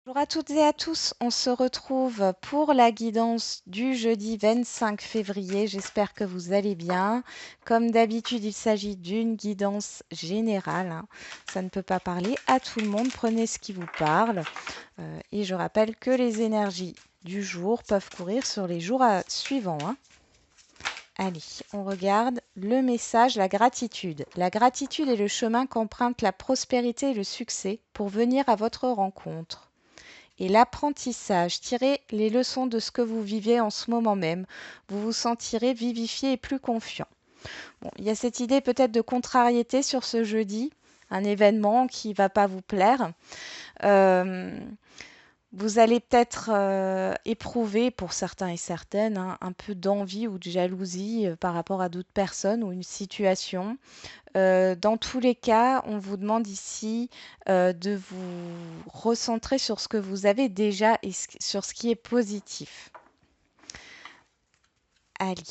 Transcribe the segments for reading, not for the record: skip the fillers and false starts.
Bonjour à toutes et à tous, on se retrouve pour la guidance du jeudi 25 février. J'espère que vous allez bien. Comme d'habitude, il s'agit d'une guidance générale, hein. Ça ne peut pas parler à tout le monde. Prenez ce qui vous parle. Et je rappelle que les énergies du jour peuvent courir sur les jours suivants, hein. Allez, on regarde le message, la gratitude. La gratitude est le chemin qu'emprunte la prospérité et le succès pour venir à votre rencontre. Et l'apprentissage, tirez les leçons de ce que vous vivez en ce moment même. Vous vous sentirez vivifié et plus confiant. Bon, il y a cette idée peut-être de contrariété sur ce jeudi, un événement qui ne va pas vous plaire. Euh, Vous allez peut-être éprouver, pour certains et certaines, hein, un peu d'envie ou de jalousie par rapport à d'autres personnes ou une situation. Dans tous les cas, on vous demande ici de vous recentrer sur ce que vous avez déjà et sur ce qui est positif. Allez.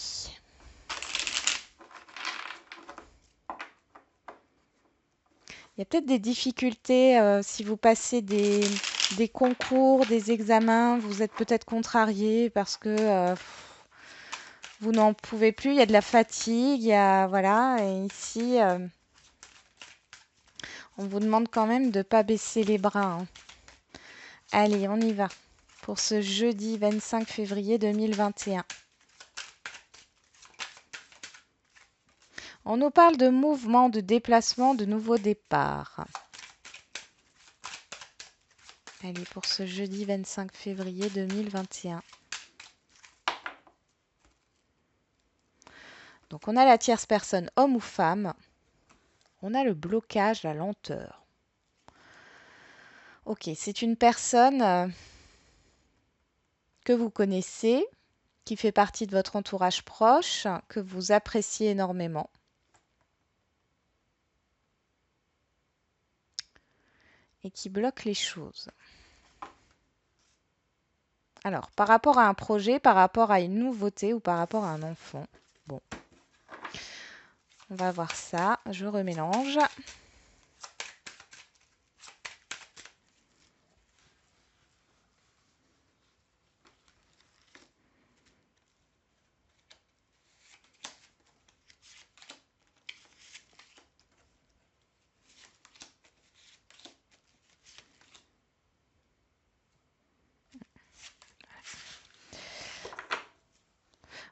Il y a peut-être des difficultés si vous passez des concours, des examens, vous êtes peut-être contrarié parce que vous n'en pouvez plus, il y a de la fatigue, il y a voilà, et ici on vous demande quand même de ne pas baisser les bras, hein. Allez, on y va pour ce jeudi 25 février 2021. On nous parle de mouvement, de déplacement, de nouveaux départs. Allez, pour ce jeudi 25 février 2021. Donc on a la tierce personne, homme ou femme. On a le blocage, la lenteur. Ok, c'est une personne que vous connaissez, qui fait partie de votre entourage proche, que vous appréciez énormément. Et qui bloque les choses. Alors, par rapport à un projet, par rapport à une nouveauté ou par rapport à un enfant. Bon, on va voir ça. Je remélange.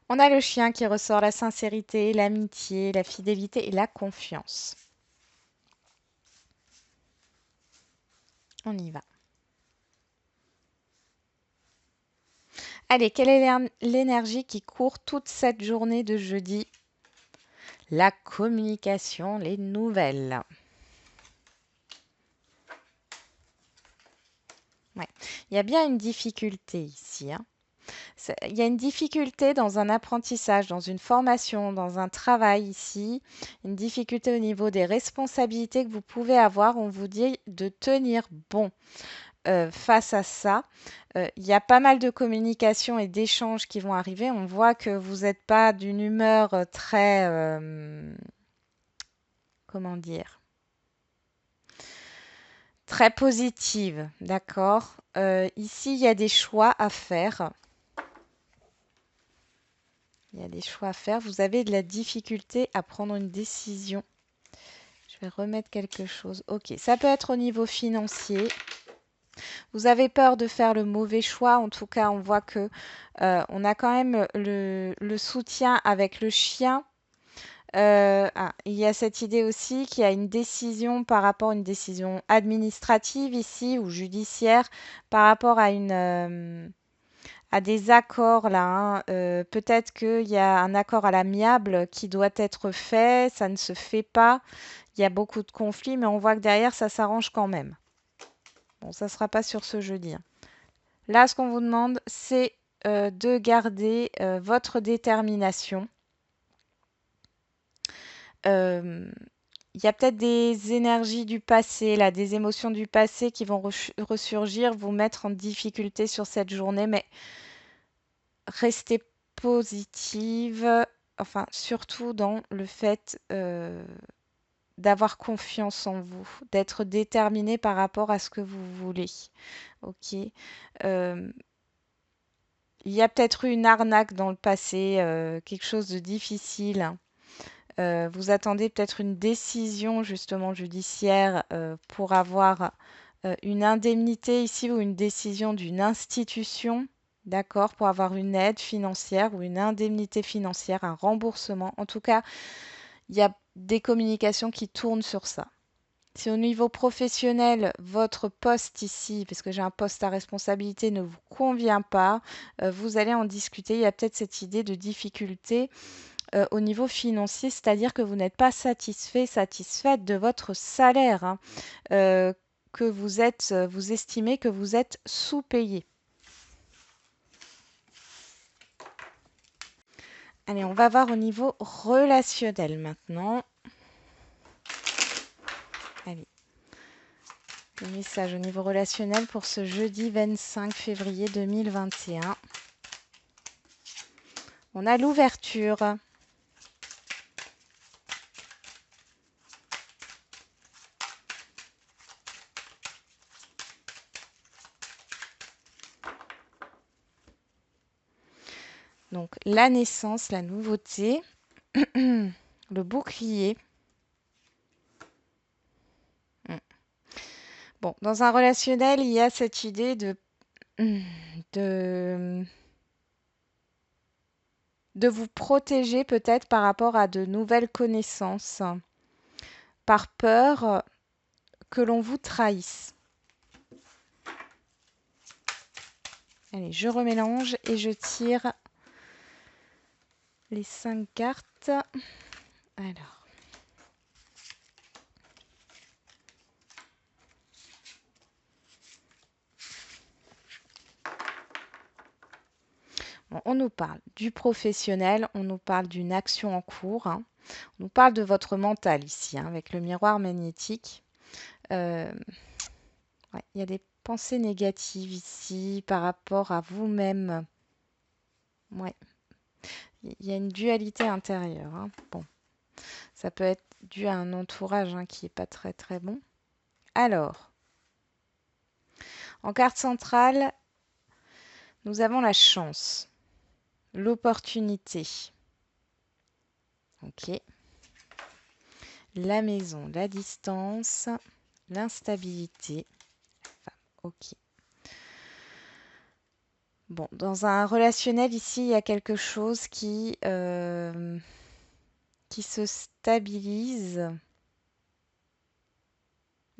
On a le chien qui ressort, la sincérité, l'amitié, la fidélité et la confiance. On y va. Allez, quelle est l'énergie qui court toute cette journée de jeudi? La communication, les nouvelles. Ouais. Il y a bien une difficulté ici, hein. Il y a une difficulté dans un apprentissage, dans une formation, dans un travail ici, une difficulté au niveau des responsabilités que vous pouvez avoir. On vous dit de tenir bon face à ça. Il y a pas mal de communication et d'échanges qui vont arriver. On voit que vous n'êtes pas d'une humeur très, comment dire, très positive, d'accord? Ici, il y a des choix à faire. Il y a des choix à faire. Vous avez de la difficulté à prendre une décision. Je vais remettre quelque chose. Ok, ça peut être au niveau financier. Vous avez peur de faire le mauvais choix. En tout cas, on voit que on a quand même le soutien avec le chien. Il y a cette idée aussi qu'il y a une décision par rapport à une décision administrative ici ou judiciaire par rapport à des accords là, hein. Peut-être qu'il y a un accord à l'amiable qui doit être fait, ça ne se fait pas. Il y a beaucoup de conflits, mais on voit que derrière, ça s'arrange quand même. Bon, ça ne sera pas sur ce jeudi, hein. Là, ce qu'on vous demande, c'est de garder votre détermination. Euh, Il y a peut-être des énergies du passé, là, des émotions du passé qui vont ressurgir, vous mettre en difficulté sur cette journée, mais restez positive, enfin, surtout dans le fait d'avoir confiance en vous, d'être déterminé par rapport à ce que vous voulez. Ok. Euh, il y a peut-être eu une arnaque dans le passé, quelque chose de difficile. Vous attendez peut-être une décision justement judiciaire pour avoir une indemnité ici ou une décision d'une institution, d'accord, pour avoir une aide financière ou une indemnité financière, un remboursement. En tout cas, il y a des communications qui tournent sur ça. Si au niveau professionnel, votre poste ici, parce que j'ai un poste à responsabilité, ne vous convient pas, vous allez en discuter. Il y a peut-être cette idée de difficulté au niveau financier, c'est-à-dire que vous n'êtes pas satisfait, satisfaite de votre salaire, hein, que vous estimez que vous êtes sous-payé. Allez, on va voir au niveau relationnel maintenant. Allez, le message au niveau relationnel pour ce jeudi 25 février 2021. On a l'ouverture. Donc la naissance, la nouveauté, le bouclier. Bon, dans un relationnel, il y a cette idée de, de vous protéger peut-être par rapport à de nouvelles connaissances, par peur que l'on vous trahisse. Allez, je remélange et je tire les 5 cartes. Alors. Bon, on nous parle du professionnel, on nous parle d'une action en cours, hein. On nous parle de votre mental ici, hein, avec le miroir magnétique. Ouais, il y a des pensées négatives ici par rapport à vous-même. Ouais, il y a une dualité intérieure, hein. Bon, ça peut être dû à un entourage hein, qui n'est pas très très bon. Alors, en carte centrale, nous avons la chance, l'opportunité. Ok. La maison, la distance, l'instabilité. Ok. Bon, dans un relationnel ici, il y a quelque chose qui se stabilise.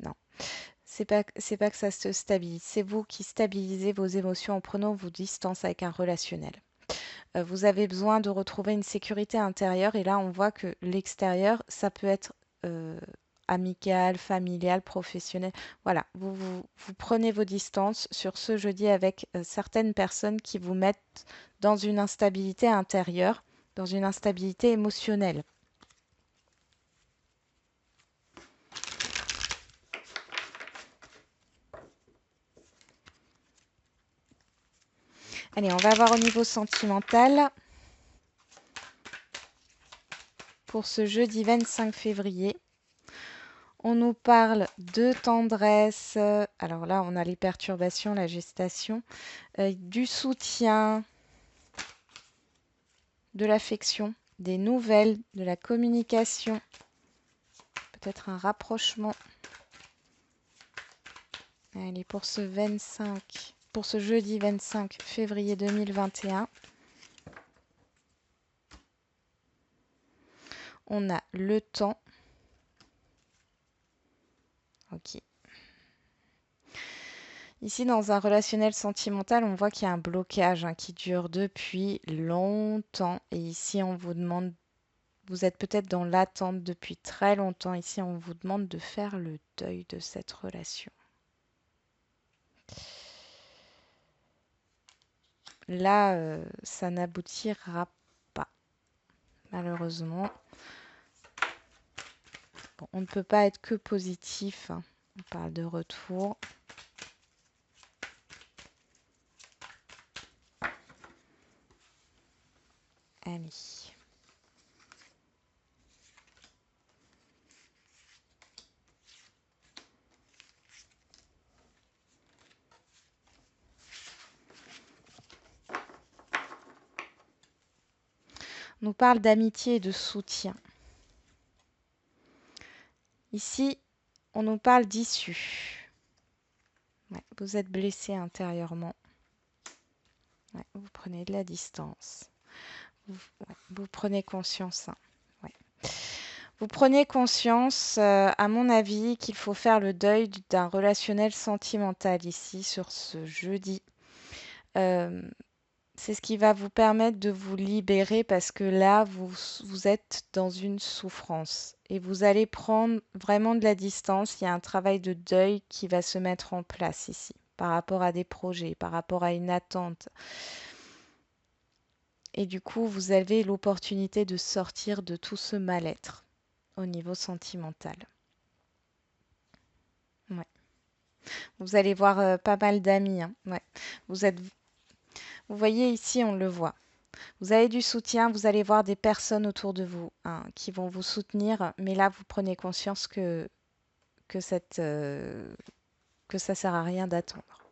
Non, c'est pas que ça se stabilise. C'est vous qui stabilisez vos émotions en prenant vos distances avec un relationnel. Vous avez besoin de retrouver une sécurité intérieure et là, on voit que l'extérieur, ça peut être euh, amical, familial, professionnel. Voilà, vous prenez vos distances sur ce jeudi avec certaines personnes qui vous mettent dans une instabilité intérieure, dans une instabilité émotionnelle. Allez, on va voir au niveau sentimental pour ce jeudi 25 février. On nous parle de tendresse. Alors là, on a les perturbations, la gestation, du soutien, de l'affection, des nouvelles, de la communication, peut-être un rapprochement. Allez, pour ce jeudi 25 février 2021, on a le temps. Ok. Ici, dans un relationnel sentimental, on voit qu'il y a un blocage hein, qui dure depuis longtemps. Et ici, on vous demande, vous êtes peut-être dans l'attente depuis très longtemps. Ici, on vous demande de faire le deuil de cette relation. Là, ça n'aboutira pas, malheureusement. Bon, on ne peut pas être que positif, hein. On parle de retour. Allez. On nous parle d'amitié et de soutien. Ici, on nous parle d'issue. Ouais, vous êtes blessé intérieurement. Ouais, vous prenez de la distance. Vous prenez conscience, hein. Ouais. Vous prenez conscience, à mon avis, qu'il faut faire le deuil d'un relationnel sentimental ici sur ce jeudi. Euh, c'est ce qui va vous permettre de vous libérer parce que là, vous êtes dans une souffrance et vous allez prendre vraiment de la distance. Il y a un travail de deuil qui va se mettre en place ici par rapport à des projets, par rapport à une attente. Et du coup, vous avez l'opportunité de sortir de tout ce mal-être au niveau sentimental. Ouais. Vous allez voir pas mal d'amis, hein. Ouais. Vous êtes, vous voyez ici, on le voit. Vous avez du soutien, vous allez voir des personnes autour de vous, hein, qui vont vous soutenir, mais là, vous prenez conscience que, que ça sert à rien d'attendre.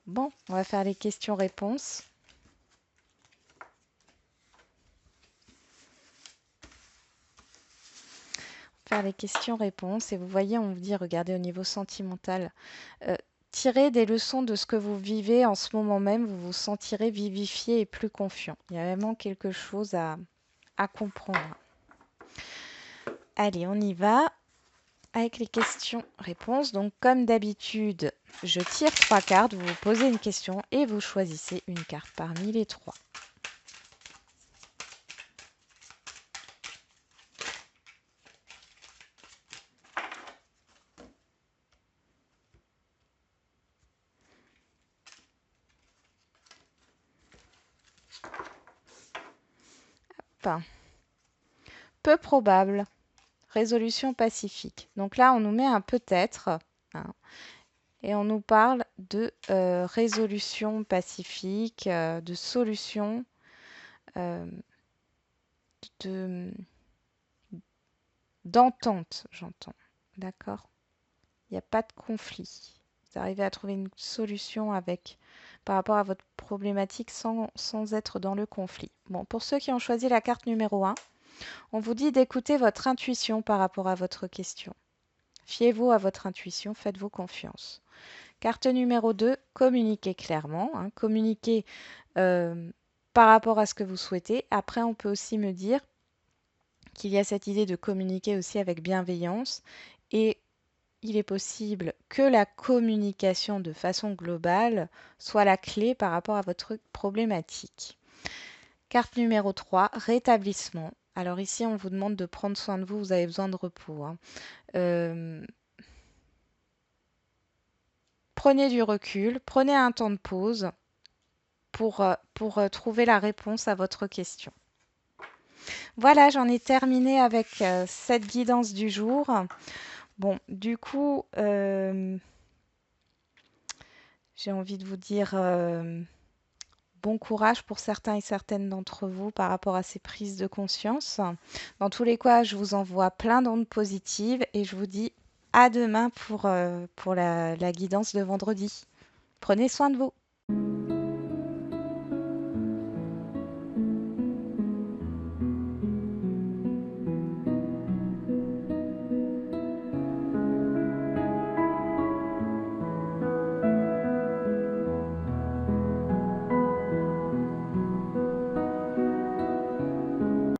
Bon, on va faire les questions-réponses. Faire les questions-réponses et vous voyez, on vous dit, regardez au niveau sentimental, tirez des leçons de ce que vous vivez en ce moment même, vous vous sentirez vivifié et plus confiant. Il y a vraiment quelque chose à comprendre. Allez, on y va avec les questions-réponses. Donc, comme d'habitude, je tire 3 cartes, vous vous posez une question et vous choisissez une carte parmi les 3. Hop. Peu probable. Résolution pacifique. Donc là, on nous met un peut-être, hein, et on nous parle de résolution pacifique, de solution, euh, de d'entente, j'entends. D'accord? Il n'y a pas de conflit. Vous arrivez à trouver une solution avec, par rapport à votre problématique sans être dans le conflit. Bon, pour ceux qui ont choisi la carte numéro 1, on vous dit d'écouter votre intuition par rapport à votre question. Fiez-vous à votre intuition, faites-vous confiance. Carte numéro 2, communiquez clairement. Hein, communiquez par rapport à ce que vous souhaitez. Après, on peut aussi me dire qu'il y a cette idée de communiquer aussi avec bienveillance et il est possible que la communication de façon globale soit la clé par rapport à votre problématique. Carte numéro 3, rétablissement. Alors ici, on vous demande de prendre soin de vous, vous avez besoin de repos, hein. Prenez du recul, prenez un temps de pause pour trouver la réponse à votre question. Voilà, j'en ai terminé avec cette guidance du jour. Bon, du coup, j'ai envie de vous dire bon courage pour certains et certaines d'entre vous par rapport à ces prises de conscience. Dans tous les cas, je vous envoie plein d'ondes positives et je vous dis à demain pour la guidance de vendredi. Prenez soin de vous.